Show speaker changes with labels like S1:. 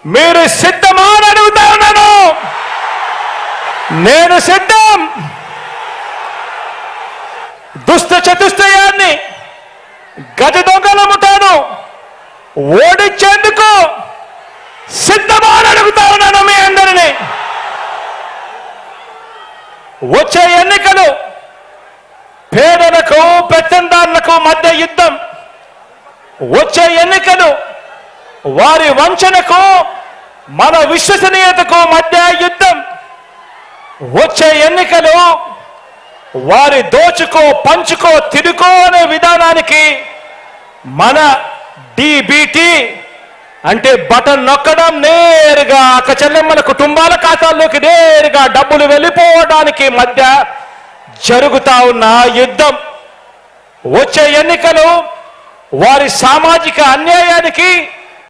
S1: మీరు సిద్ధమా అని అడుగుతా ఉన్నాను. నేను సిద్ధం. దుష్ట చతుష్టయాన్ని గజ దొంగల ముఠాను ఓడించేందుకు సిద్ధమా అని అడుగుతా ఉన్నాను మీ అందరినీ. వచ్చే ఎన్నికలు పేదలకు పెత్తందారులకు మధ్య యుద్ధం. వచ్చే ఎన్నికలు వారి వంచనకు మన విశ్వసనీయతకు మధ్య యుద్ధం. వచ్చే ఎన్నికలు వారి దోచుకో పంచుకో తిరుకో అనే విధానానికి మన డిబిటి అంటే బటన్ నొక్కడం, నేరుగా అక్క చెల్లెమ్మల కుటుంబాల ఖాతాల్లోకి నేరుగా డబ్బులు వెళ్ళిపోవడానికి మధ్య జరుగుతా ఉన్న యుద్ధం. వచ్చే ఎన్నికలు వారి సామాజిక అన్యాయానికి